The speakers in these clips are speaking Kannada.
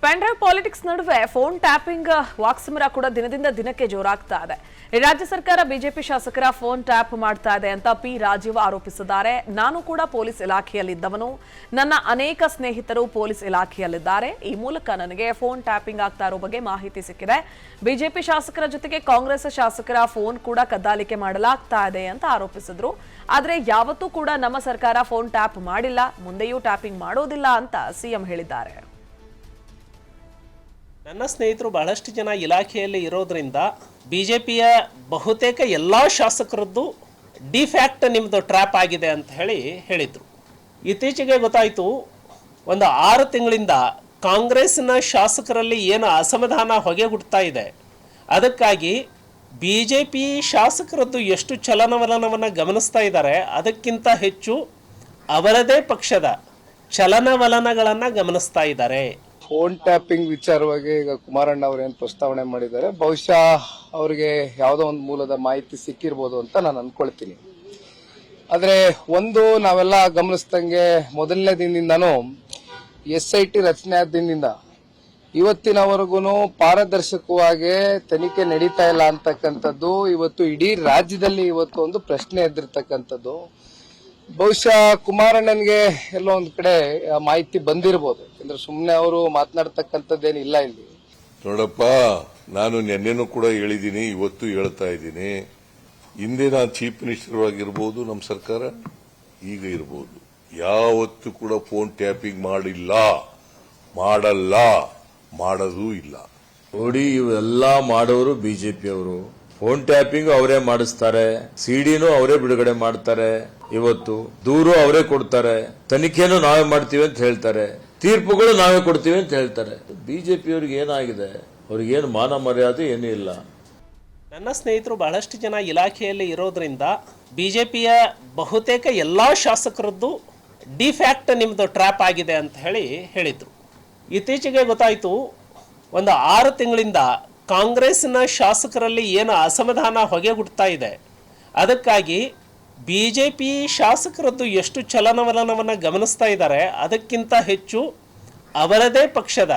ಪೆನ್ಡ್ರೈವ್ ಪಾಲಿಟಿಕ್ಸ್ ನಡುವೆ ಫೋನ್ ಟ್ಯಾಪಿಂಗ್ ವಾಕ್ಸಮರ ಕೂಡ ದಿನದಿಂದ ದಿನಕ್ಕೆ ಜೋರಾಗ್ತಾ ಇದೆ. ರಾಜ್ಯ ಸರ್ಕಾರ ಬಿಜೆಪಿ ಶಾಸಕರ ಫೋನ್ ಟ್ಯಾಪ್ ಮಾಡ್ತಾ ಇದೆ ಅಂತ ಪಿ ರಾಜೀವ್ ಆರೋಪಿಸಿದ್ದಾರೆ. ನಾನು ಕೂಡ ಪೊಲೀಸ್ ಇಲಾಖೆಯಲ್ಲಿದ್ದವನು, ನನ್ನ ಅನೇಕ ಸ್ನೇಹಿತರು ಪೊಲೀಸ್ ಇಲಾಖೆಯಲ್ಲಿದ್ದಾರೆ. ಈ ಮೂಲಕ ನನಗೆ ಫೋನ್ ಟ್ಯಾಪಿಂಗ್ ಆಗ್ತಾ ಇರೋ ಬಗ್ಗೆ ಮಾಹಿತಿ ಸಿಕ್ಕಿದೆ. ಬಿಜೆಪಿ ಶಾಸಕರ ಜೊತೆಗೆ ಕಾಂಗ್ರೆಸ್ ಶಾಸಕರ ಫೋನ್ ಕೂಡ ಕದ್ದಾಲಿಕೆ ಮಾಡಲಾಗ್ತಾ ಇದೆ ಅಂತ ಆರೋಪಿಸಿದ್ರು. ಆದರೆ ಯಾವತ್ತೂ ಕೂಡ ನಮ್ಮ ಸರ್ಕಾರ ಫೋನ್ ಟ್ಯಾಪ್ ಮಾಡಿಲ್ಲ, ಮುಂದೆಯೂ ಟ್ಯಾಪಿಂಗ್ ಮಾಡೋದಿಲ್ಲ ಅಂತ ಸಿಎಂ ಹೇಳಿದ್ದಾರೆ. ನನ್ನ ಸ್ನೇಹಿತರು ಬಹಳಷ್ಟು ಜನ ಇಲಾಖೆಯಲ್ಲಿ ಇರೋದ್ರಿಂದ ಬಿಜೆಪಿಯ ಬಹುತೇಕ ಎಲ್ಲ ಶಾಸಕರದ್ದು ಡಿಫ್ಯಾಕ್ಟ್ ನಿಮ್ಮದು ಟ್ರ್ಯಾಪ್ ಆಗಿದೆ ಅಂತ ಹೇಳಿದರು. ಇತ್ತೀಚೆಗೆ ಗೊತ್ತಾಯಿತು, ಒಂದು 6 ತಿಂಗಳಿಂದ ಕಾಂಗ್ರೆಸ್ನ ಶಾಸಕರಲ್ಲಿ ಏನು ಅಸಮಾಧಾನ ಹೊಗೆಗುಡ್ತಾ ಇದೆ, ಅದಕ್ಕಾಗಿ ಬಿ ಜೆ ಪಿ ಶಾಸಕರದ್ದು ಎಷ್ಟು ಚಲನವಲನವನ್ನು ಗಮನಿಸ್ತಾ ಇದ್ದಾರೆ, ಅದಕ್ಕಿಂತ ಹೆಚ್ಚು ಅವರದೇ ಪಕ್ಷದ ಚಲನವಲನಗಳನ್ನು ಗಮನಿಸ್ತಾ ಇದ್ದಾರೆ. ಫೋನ್ ಟ್ಯಾಪಿಂಗ್ ವಿಚಾರವಾಗಿ ಈಗ ಕುಮಾರಣ್ಣ ಅವರು ಏನು ಪ್ರಸ್ತಾವನೆ ಮಾಡಿದ್ದಾರೆ, ಬಹುಶಃ ಅವರಿಗೆ ಯಾವುದೋ ಒಂದು ಮೂಲದ ಮಾಹಿತಿ ಸಿಕ್ಕಿರ್ಬೋದು ಅಂತ ನಾನು ಅನ್ಕೊಳ್ತೀನಿ. ಆದರೆ ಒಂದು ನಾವೆಲ್ಲ ಗಮನಿಸ್ದಂಗೆ ಮೊದಲನೇ ದಿನದಿಂದನೂ SIT ರಚನೆ ಆದ ದಿನದಿಂದ ಇವತ್ತಿನವರೆಗೂ ಪಾರದರ್ಶಕವಾಗಿ ತನಿಖೆ ನಡೀತಾ ಇಲ್ಲ ಅಂತಕ್ಕಂಥದ್ದು ಇವತ್ತು ಇಡೀ ರಾಜ್ಯದಲ್ಲಿ ಇವತ್ತು ಒಂದು ಪ್ರಶ್ನೆ ಎದ್ದಿರ್ತಕ್ಕಂಥದ್ದು. ಬಹುಶಃ ಕುಮಾರಣ್ಣನಿಗೆ ಎಲ್ಲೋ ಒಂದ್ ಕಡೆ ಮಾಹಿತಿ ಬಂದಿರಬಹುದು, ಯಾಕಂದ್ರೆ ಸುಮ್ಮನೆ ಅವರು ಮಾತನಾಡ್ತಕ್ಕಂಥದ್ದೇನಿಲ್ಲ ಇಲ್ಲಿ. ನೋಡಪ್ಪ, ನಾನು ನಿನ್ನೆನೂ ಕೂಡ ಹೇಳಿದ್ದೀನಿ, ಇವತ್ತು ಹೇಳ್ತಾ ಇದ್ದೀನಿ. ಹಿಂದೆ ನಾನು ಚೀಫ್ ಮಿನಿಸ್ಟರ್ ಆಗಿರ್ಬೋದು, ನಮ್ಮ ಸರ್ಕಾರ ಈಗ ಇರ್ಬೋದು, ಯಾವತ್ತೂ ಕೂಡ ಫೋನ್ ಟ್ಯಾಪಿಂಗ್ ಮಾಡಿಲ್ಲ, ಮಾಡಲ್ಲ, ಮಾಡೋದೂ ಇಲ್ಲ. ನೋಡಿ, ಇವೆಲ್ಲ ಮಾಡೋರು ಬಿಜೆಪಿ ಅವರು. ಫೋನ್ ಟ್ಯಾಪಿಂಗ್ ಅವರೇ ಮಾಡಿಸ್ತಾರೆ, ಸಿಡಿನೂ ಅವರೇ ಬಿಡುಗಡೆ ಮಾಡ್ತಾರೆ, ಇವತ್ತು ದೂರು ಅವರೇ ಕೊಡ್ತಾರೆ, ತನಿಖೆನೂ ನಾವೇ ಮಾಡ್ತೀವಿ ಅಂತ ಹೇಳ್ತಾರೆ, ತೀರ್ಪುಗಳು ನಾವೇ ಕೊಡ್ತೀವಿ ಅಂತ ಹೇಳ್ತಾರೆ. ಬಿಜೆಪಿ ಅವ್ರಿಗೆ ಏನಾಗಿದೆ? ಅವ್ರಿಗೇನು ಮಾನ ಮರ್ಯಾದೆ ಏನೂ ಇಲ್ಲ. ನನ್ನ ಸ್ನೇಹಿತರು ಬಹಳಷ್ಟು ಜನ ಇಲಾಖೆಯಲ್ಲಿ ಇರೋದ್ರಿಂದ ಬಿಜೆಪಿಯ ಬಹುತೇಕ ಎಲ್ಲ ಶಾಸಕರದ್ದು ಡಿಫ್ಯಾಕ್ಟ್ ನಿಮ್ಮದು ಟ್ರ್ಯಾಪ್ ಆಗಿದೆ ಅಂತ ಹೇಳಿದರು. ಇತ್ತೀಚೆಗೆ ಗೊತ್ತಾಯಿತು, ಒಂದು 6 ತಿಂಗಳಿಂದ ಕಾಂಗ್ರೆಸ್ನ ಶಾಸಕರಲ್ಲಿ ಏನು ಅಸಮಾಧಾನ ಹೊಗೆಗುಡ್ತಾ ಇದೆ, ಅದಕ್ಕಾಗಿ ಬಿ ಜೆ ಪಿ ಶಾಸಕರದ್ದು ಎಷ್ಟು ಚಲನವಲನವನ್ನು ಗಮನಿಸ್ತಾ ಇದ್ದಾರೆ, ಅದಕ್ಕಿಂತ ಹೆಚ್ಚು ಅವರದೇ ಪಕ್ಷದ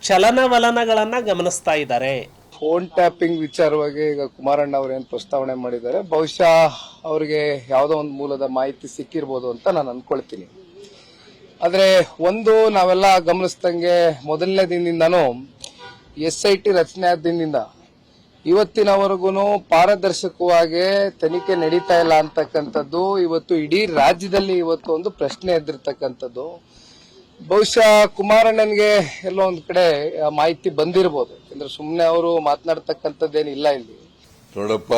ಚಲನವಲನಗಳನ್ನು ಗಮನಿಸ್ತಾ ಇದ್ದಾರೆ. ಫೋನ್ ಟ್ಯಾಪಿಂಗ್ ವಿಚಾರವಾಗಿ ಈಗ ಕುಮಾರಣ್ಣ ಅವರು ಏನು ಪ್ರಸ್ತಾವನೆ ಮಾಡಿದ್ದಾರೆ, ಬಹುಶಃ ಅವರಿಗೆ ಯಾವುದೋ ಒಂದು ಮೂಲದ ಮಾಹಿತಿ ಸಿಕ್ಕಿರ್ಬೋದು ಅಂತ ನಾನು ಅನ್ಕೊಳ್ತೀನಿ. ಆದರೆ ಒಂದು ನಾವೆಲ್ಲ ಗಮನಿಸ್ದಂಗೆ ಮೊದಲನೇ ದಿನದಿಂದನೂ SIT ರಚನೆ ಆದ ದಿನದಿಂದ ಇವತ್ತಿನವರೆಗೂ ಪಾರದರ್ಶಕವಾಗಿ ತನಿಖೆ ನಡೀತಾ ಇಲ್ಲ ಅಂತಕ್ಕಂಥದ್ದು ಇವತ್ತು ಇಡೀ ರಾಜ್ಯದಲ್ಲಿ ಇವತ್ತು ಒಂದು ಪ್ರಶ್ನೆ ಎದ್ದಿರ್ತಕ್ಕಂಥದ್ದು. ಬಹುಶಃ ಕುಮಾರಣ್ಣನಿಗೆ ಎಲ್ಲೋ ಒಂದ್ ಕಡೆ ಮಾಹಿತಿ ಬಂದಿರಬಹುದು, ಯಾಕಂದ್ರೆ ಸುಮ್ಮನೆ ಅವರು ಮಾತನಾಡ್ತಕ್ಕಂಥದ್ದೇನಿಲ್ಲ ಇಲ್ಲಿ. ನೋಡಪ್ಪ,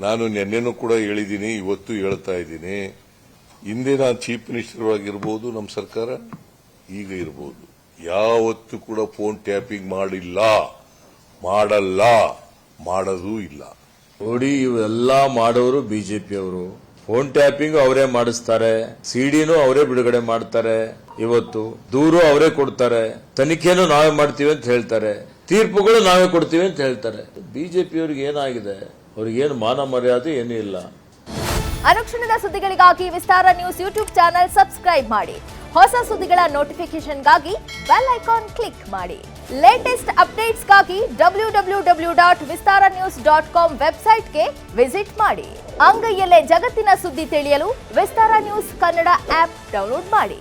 ನಾನು ನಿನ್ನೆನೂ ಕೂಡ ಹೇಳಿದ್ದೀನಿ, ಇವತ್ತು ಹೇಳ್ತಾ ಇದ್ದೀನಿ. ಹಿಂದೆ ನಾನು ಚೀಫ್ ಮಿನಿಸ್ಟರ್ ಆಗಿರ್ಬೋದು, ನಮ್ಮ ಸರ್ಕಾರ ಈಗ ಇರ್ಬೋದು, ಯಾವತ್ತೂ ಕೂಡ ಫೋನ್ ಟ್ಯಾಪಿಂಗ್ ಮಾಡಿಲ್ಲ, ಮಾಡಲ್ಲ, ಮಾಡೋದೂ ಇಲ್ಲ. ನೋಡಿ, ಇವೆಲ್ಲ ಮಾಡೋರು ಬಿಜೆಪಿ ಅವರು. ಫೋನ್ ಟ್ಯಾಪಿಂಗ್ ಅವರೇ ಮಾಡಿಸ್ತಾರೆ, ಸಿಡಿನೂ ಅವರೇ ಬಿಡುಗಡೆ ಮಾಡ್ತಾರೆ, ಇವತ್ತು ದೂರು ಅವರೇ ಕೊಡ್ತಾರೆ, ತನಿಖೆನೂ ನಾವೇ ಮಾಡ್ತೀವಿ ಅಂತ ಹೇಳ್ತಾರೆ, ತೀರ್ಪುಗಳು ನಾವೇ ಕೊಡ್ತೀವಿ ಅಂತ ಹೇಳ್ತಾರೆ. ಬಿಜೆಪಿ ಅವ್ರಿಗೆ ಏನಾಗಿದೆ? ಅವ್ರಿಗೇನು ಮಾನ ಮರ್ಯಾದೆ ಏನೂ ಇಲ್ಲ. ಅನುಕ್ಷಣದ ಸುದ್ದಿಗಳಿಗಾಗಿ ವಿಸ್ತಾರ ನ್ಯೂಸ್ ಯೂಟ್ಯೂಬ್ ಚಾನೆಲ್ ಸಬ್ಸ್ಕ್ರೈಬ್ ಮಾಡಿ. ಹೊಸ ಸುದ್ದಿಗಳ ನೋಟಿಫಿಕೇಶನ್ಗಾಗಿ ಬೆಲ್ ಐಕಾನ್ ಕ್ಲಿಕ್ ಮಾಡಿ. ಲೇಟೆಸ್ಟ್ ಅಪ್ಡೇಟ್ಸ್ಗಾಗಿ www.vistaranews.com ವೆಬ್ಸೈಟ್ಗೆ ವಿಸಿಟ್ ಮಾಡಿ. ಅಂಗೈಯಲ್ಲೇ ಜಗತ್ತಿನ ಸುದ್ದಿ ತಿಳಿಯಲು ವಿಸ್ತಾರ ನ್ಯೂಸ್ ಕನ್ನಡ ಆಪ್ ಡೌನ್ಲೋಡ್ ಮಾಡಿ.